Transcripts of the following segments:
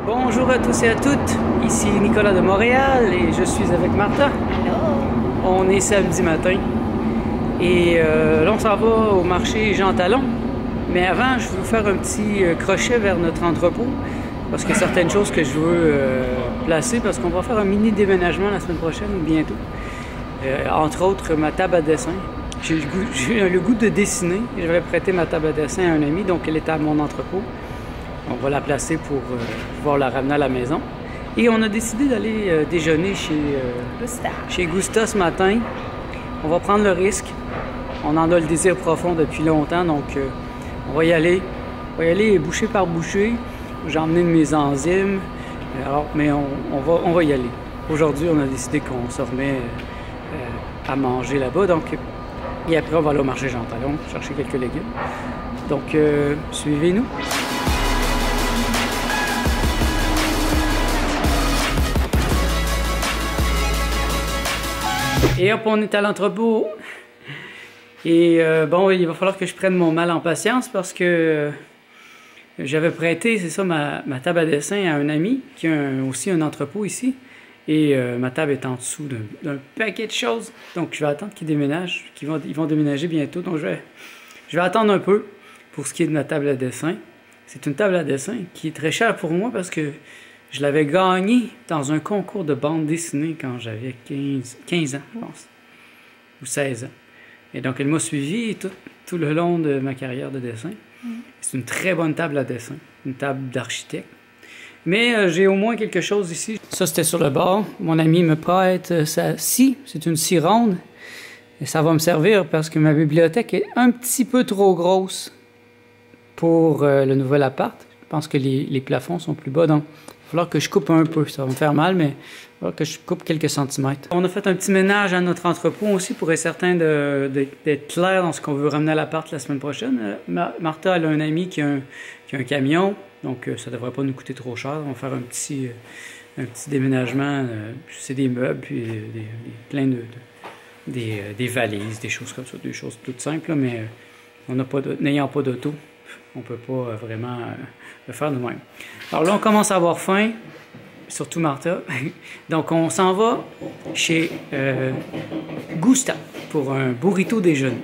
Bonjour à tous et à toutes, ici Nicolas de Montréal et je suis avec Martha. Hello. On est samedi matin et là on s'en va au marché Jean Talon. Mais avant, je veux vous faire un petit crochet vers notre entrepôt parce qu'il y a certaines choses que je veux placer parce qu'on va faire un mini déménagement la semaine prochaine ou bientôt. Entre autres, ma table à dessin. J'ai le goût de dessiner et j'avais prêté ma table à dessin à un ami, donc elle était à mon entrepôt. On va la placer pour pouvoir la ramener à la maison. Et on a décidé d'aller déjeuner chez Gusta ce matin. On va prendre le risque. On en a le désir profond depuis longtemps, donc on va y aller. On va y aller bouchée par bouchée. J'ai emmené de mes enzymes. Alors, mais on va y aller. Aujourd'hui, on a décidé qu'on se remet à manger là-bas. Donc, et après, on va aller au marché Jean Talon chercher quelques légumes. Donc, suivez-nous. Et hop, on est à l'entrepôt. Et bon, il va falloir que je prenne mon mal en patience parce que j'avais prêté, c'est ça, ma table à dessin à un ami qui a aussi un entrepôt ici. Et ma table est en dessous d'un paquet de choses. Donc, je vais attendre qu'ils déménagent. Ils vont déménager bientôt. Donc, je vais attendre un peu pour ce qui est de ma table à dessin. C'est une table à dessin qui est très chère pour moi parce que je l'avais gagnée dans un concours de bande dessinée quand j'avais 15 ans, je pense, ou 16 ans. Et donc, elle m'a suivi tout le long de ma carrière de dessin. C'est une très bonne table à dessin, une table d'architecte. Mais j'ai au moins quelque chose ici. Ça, c'était sur le bord. Mon ami me prête sa scie. C'est une scie ronde. Et ça va me servir parce que ma bibliothèque est un petit peu trop grosse pour le nouvel appart. Je pense que les plafonds sont plus bas, donc il va falloir que je coupe un peu. Ça va me faire mal, mais il va falloir que je coupe quelques centimètres. On a fait un petit ménage à notre entrepôt aussi pour être certain d'être clair dans ce qu'on veut ramener à l'appart la semaine prochaine. Martha, elle a un ami qui a un camion, donc ça ne devrait pas nous coûter trop cher. On va faire un petit déménagement. C'est des meubles, puis plein des valises, des choses comme ça, des choses toutes simples, mais n'ayant pas d'auto, on ne peut pas vraiment le faire nous-mêmes. Alors là, on commence à avoir faim, surtout Martha. Donc, on s'en va chez Gusta pour un burrito déjeuner.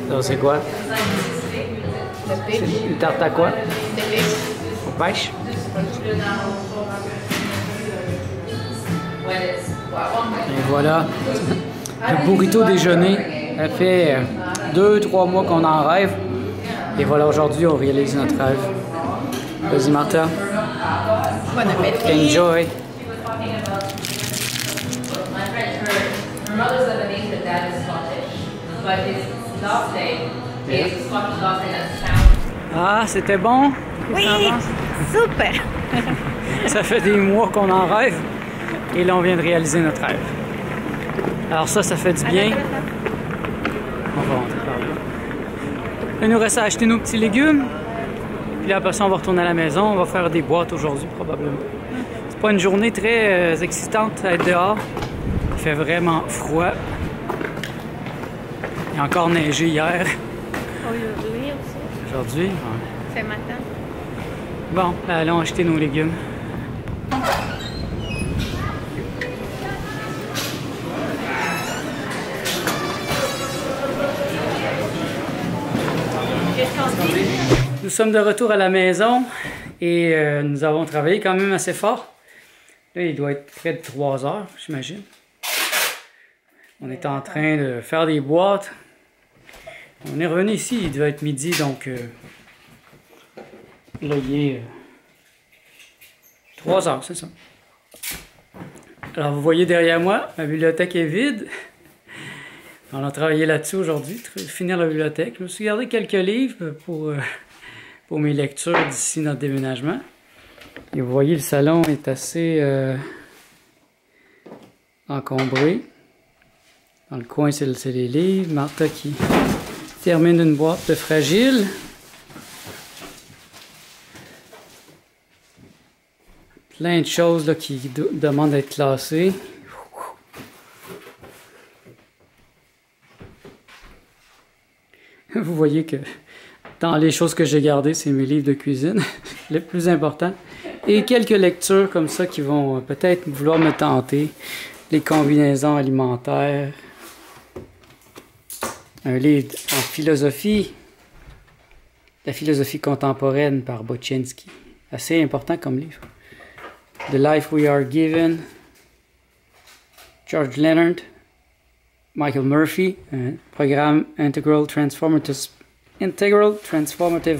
Ça, c'est quoi? C'est une tarte à quoi? Aux pêches? Et voilà, le burrito déjeuner. Ça fait 2-3 mois qu'on en rêve. Et voilà, aujourd'hui, on réalise notre rêve. Vas-y, Martha. Bon appétit. Enjoy. Ah, c'était bon? Oui, super. Ça fait des mois qu'on en rêve et là on vient de réaliser notre rêve. Alors ça fait du bien. On va rentrer par là. Il nous reste à acheter nos petits légumes. Puis après ça on va retourner à la maison. On va faire des boîtes aujourd'hui probablement. C'est pas une journée très excitante à être dehors. Il fait vraiment froid. Il a encore neigé hier. Aujourd'hui aussi. Aujourd'hui, ouais. C'est matin. Bon, allons acheter nos légumes. Nous sommes de retour à la maison et nous avons travaillé quand même assez fort. Là, il doit être près de 3 heures, j'imagine. On est en train de faire des boîtes. On est revenu ici, il devait être midi, donc là, il est 3 heures, c'est ça. Alors, vous voyez derrière moi, ma bibliothèque est vide. On a travaillé là-dessus aujourd'hui, finir la bibliothèque. Je me suis gardé quelques livres pour mes lectures d'ici notre déménagement. Et vous voyez, le salon est assez encombré. Dans le coin, c'est les livres. Martha qui termine une boîte de Fragile. Plein de choses là, qui demandent d'être classées. Vous voyez que dans les choses que j'ai gardées, c'est mes livres de cuisine, le plus important. Et quelques lectures comme ça qui vont peut-être vouloir me tenter. Les combinaisons alimentaires. Un livre en philosophie. La philosophie contemporaine par Bocinski. Assez important comme livre. The Life We Are Given, George Leonard, Michael Murphy, un programme Integral Transformative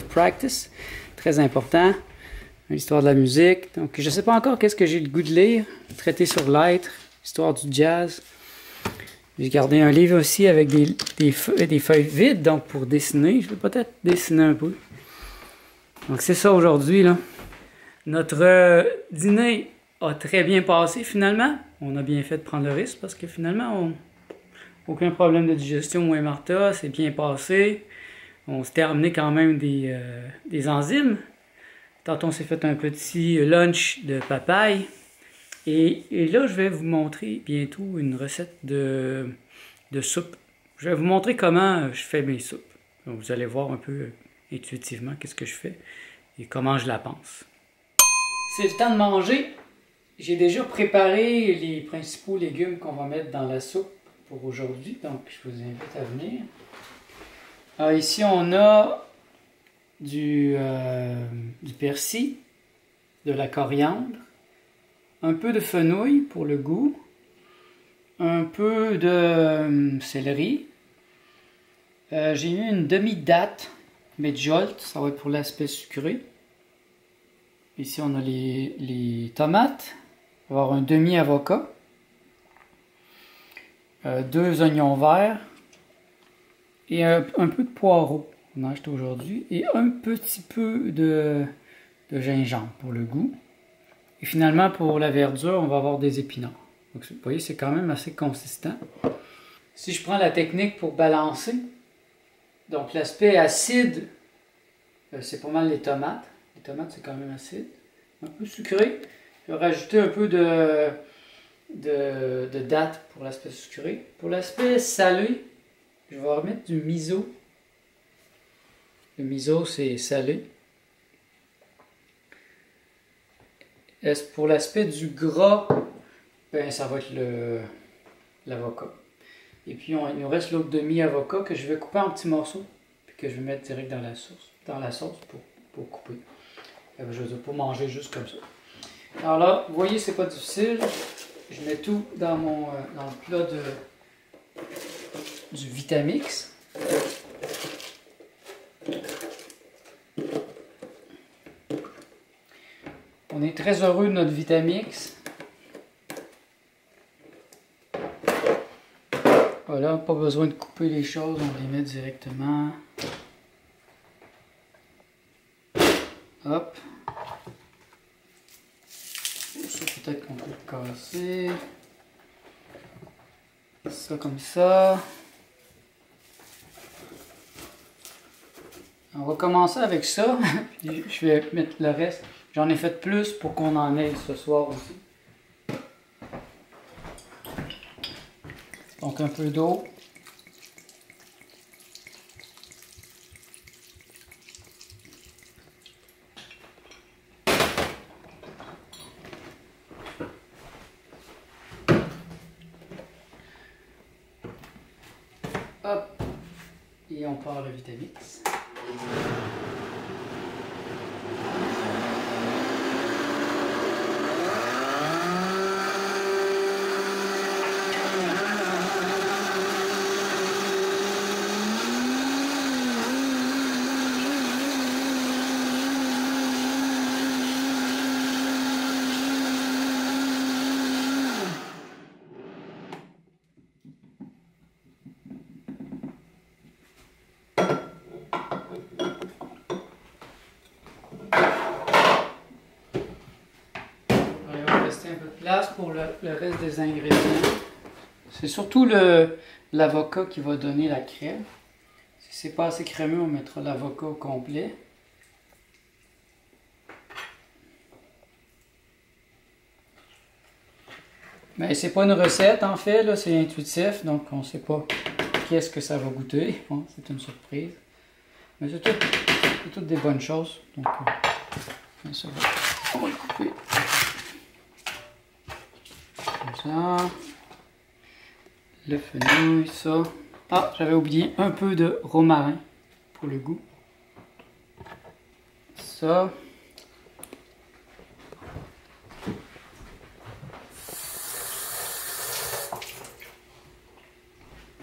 Practice, très important, l'histoire de la musique. Donc, je ne sais pas encore qu'est-ce que j'ai le goût de lire, traité sur l'être, histoire du jazz. J'ai gardé un livre aussi avec des feuilles vides, donc pour dessiner. Je vais peut-être dessiner un peu. Donc, c'est ça aujourd'hui, là. Notre dîner a très bien passé finalement. On a bien fait de prendre le risque parce que finalement, aucun problème de digestion, moi et Martha, c'est bien passé. On s'était amené quand même des enzymes. Tantôt, on s'est fait un petit lunch de papaye. Et là, je vais vous montrer bientôt une recette de soupe. Je vais vous montrer comment je fais mes soupes. Donc, vous allez voir un peu intuitivement qu'est-ce que je fais et comment je la pense. C'est le temps de manger. J'ai déjà préparé les principaux légumes qu'on va mettre dans la soupe pour aujourd'hui. Donc, je vous invite à venir. Alors, ici, on a du persil, de la coriandre, un peu de fenouil pour le goût, un peu de céleri. J'ai eu une demi-date, mais jolt, ça va être pour l'aspect sucré. Ici, on a les tomates. On va avoir un demi-avocat. 2 oignons verts. Et un peu de poireau. On a acheté aujourd'hui. Et un petit peu de gingembre pour le goût. Et finalement, pour la verdure, on va avoir des épinards. Donc, vous voyez, c'est quand même assez consistant. Si je prends la technique pour balancer, donc l'aspect acide, c'est pas mal les tomates. Les tomates, c'est quand même acide. Un peu sucré. Je vais rajouter un peu de date pour l'aspect sucré. Pour l'aspect salé, je vais remettre du miso. Le miso, c'est salé. Pour l'aspect du gras, ben, ça va être l'avocat. Et puis, il nous reste l'autre demi-avocat que je vais couper en petits morceaux. Puis que je vais mettre direct dans la sauce pour couper. Je ne vais pas manger juste comme ça. Alors là, vous voyez, c'est pas difficile. Je mets tout dans le plat du Vitamix. On est très heureux de notre Vitamix. Voilà, pas besoin de couper les choses, on les met directement. Hop. Ça, peut-être qu'on peut le casser. Ça comme ça. On va commencer avec ça. Puis je vais mettre le reste. J'en ai fait plus pour qu'on en ait ce soir aussi. Donc un peu d'eau. Hop. Et on part le Vitamix. laisser un peu de place pour le reste des ingrédients. C'est surtout l'avocat qui va donner la crème. Si c'est pas assez crémeux, on mettra l'avocat au complet. Mais c'est pas une recette en fait, là, c'est intuitif, donc on sait pas qu'est-ce que ça va goûter. Bon, c'est une surprise. Mais c'est toutes des bonnes choses. Donc, ça va. On va le couper. Comme ça. Le fenouil, ça. Ah, j'avais oublié un peu de romarin pour le goût. Ça.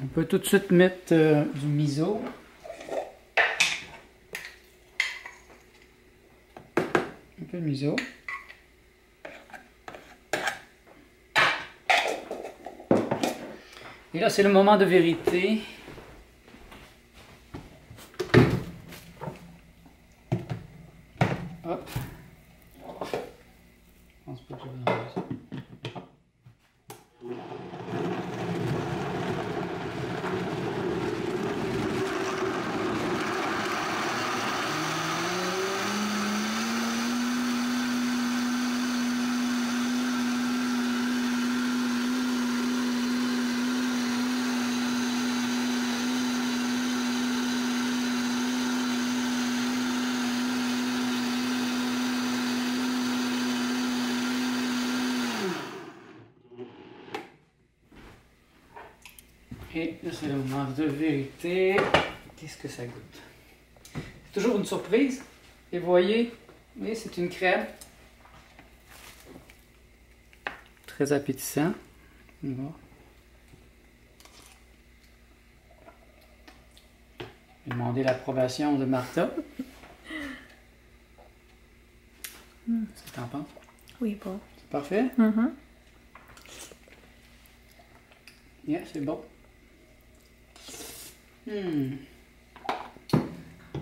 On peut tout de suite mettre du miso. Un peu de miso. Et là, c'est le moment de vérité. Hop. Je pense pas que je vais enlever ça. Et là, c'est le moment de vérité. Qu'est-ce que ça goûte? C'est toujours une surprise. Et vous voyez, c'est une crème. Très appétissant. Bon. Je vais demander l'approbation de Martha. Qu'est-ce que t'en penses? Oui, bon. C'est parfait? Mm-hmm. Yeah, c'est bon.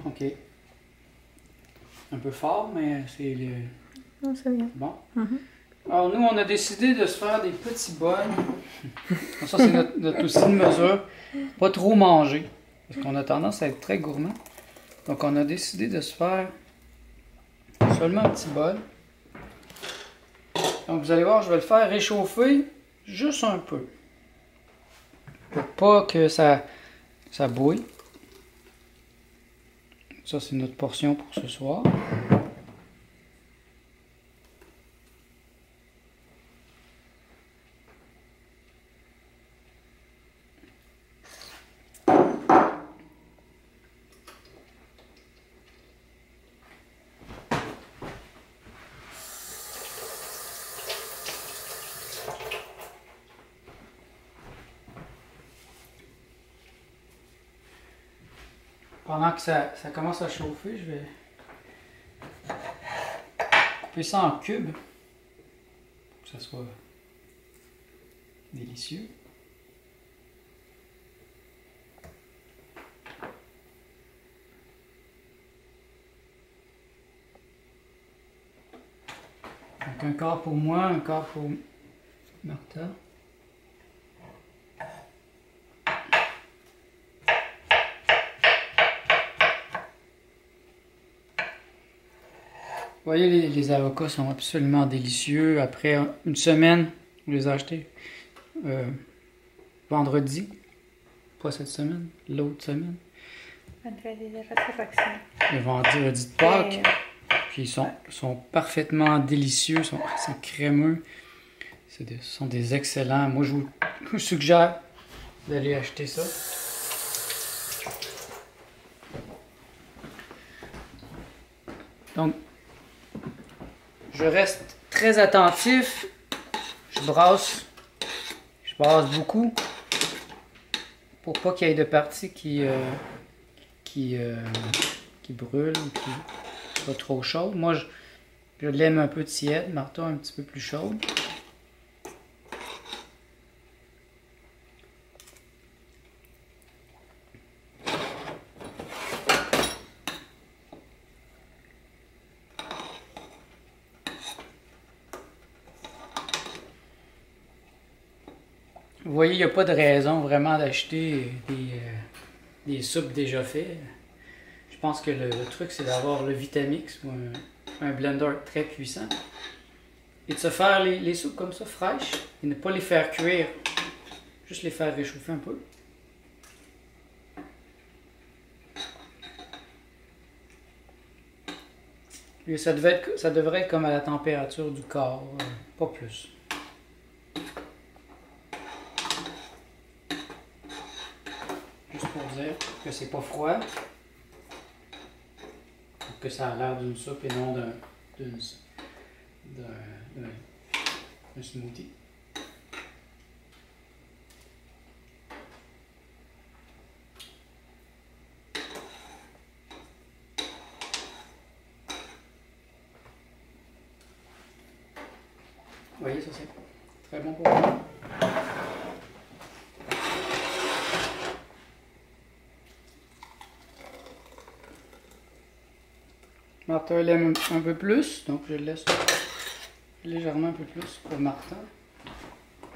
Ok. Un peu fort, mais c'est le... Non, c'est bien. Bon. Mm-hmm. Alors nous, on a décidé de se faire des petits bols. Ça, c'est notre outil de mesure. Pas trop manger, parce qu'on a tendance à être très gourmand. Donc on a décidé de se faire seulement un petit bol. Donc vous allez voir, je vais le faire réchauffer juste un peu. Pour pas que ça bouille. Ça, c'est notre portion pour ce soir. Pendant que ça commence à chauffer, je vais couper ça en cubes pour que ça soit délicieux. Donc un quart pour moi, un quart pour Martha. Vous voyez, les avocats sont absolument délicieux. Après une semaine, je les ai achetés vendredi. Pas cette semaine, l'autre semaine. Vendredi de résurrection. Le vendredi de Pâques. Puis ils sont parfaitement délicieux, sont crémeux. Ce sont des excellents. Moi, je vous suggère d'aller acheter ça. Donc, je reste très attentif. Je brasse beaucoup pour pas qu'il y ait de parties qui brûlent ou qui soient trop chaudes. Moi, je l'aime un peu tiède, Martha un petit peu plus chaude. Vous voyez, il n'y a pas de raison vraiment d'acheter des soupes déjà faites. Je pense que le truc, c'est d'avoir le Vitamix ou un blender très puissant. Et de se faire les soupes comme ça, fraîches, et ne pas les faire cuire. Juste les faire réchauffer un peu. Et ça devrait être comme à la température du corps, pas plus. Juste pour dire que c'est pas froid. Que ça a l'air d'une soupe et non d'un smoothie. Vous voyez, ça c'est très bon pour moi. Martha elle aime un peu plus, donc je le laisse légèrement un peu plus pour Martha.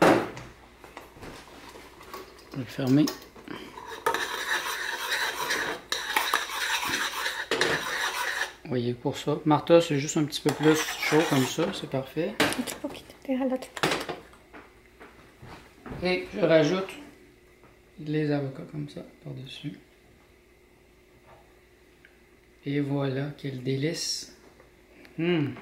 Je vais le fermer. Vous voyez, pour ça. Martha, c'est juste un petit peu plus chaud comme ça, c'est parfait. Et je rajoute les avocats comme ça, par-dessus. Et voilà, quel délice! Je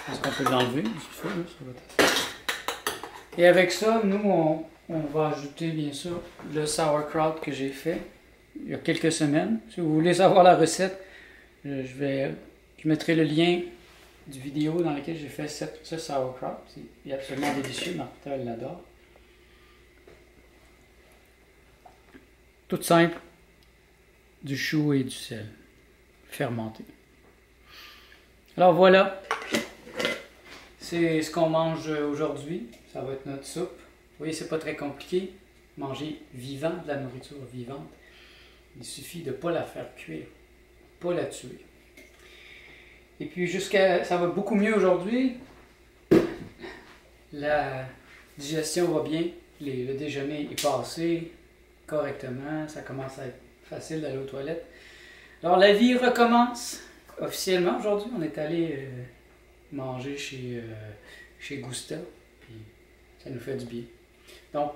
pense qu'on peut l'enlever, ça va être... Et avec ça, nous, on va ajouter bien sûr le sauerkraut que j'ai fait il y a quelques semaines. Si vous voulez savoir la recette, je mettrai le lien du vidéo dans lequel j'ai fait ce sauerkraut. Il est absolument délicieux, Martha elle l'adore. Tout simple, du chou et du sel fermenté. Alors voilà, c'est ce qu'on mange aujourd'hui. Ça va être notre soupe. Vous voyez, c'est pas très compliqué. Manger vivant, de la nourriture vivante. Il suffit de ne pas la faire cuire, pas la tuer. Et puis ça va beaucoup mieux aujourd'hui. La digestion va bien. Le déjeuner est passé correctement. Ça commence à être facile d'aller aux toilettes. Alors la vie recommence officiellement aujourd'hui. On est allé manger chez Gusta. Puis ça nous fait du bien. Donc,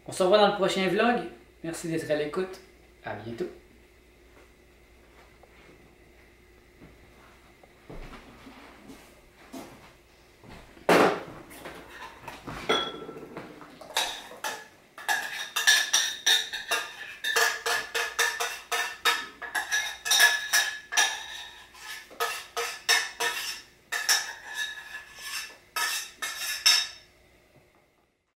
on se revoit dans le prochain vlog. Merci d'être à l'écoute. À bientôt.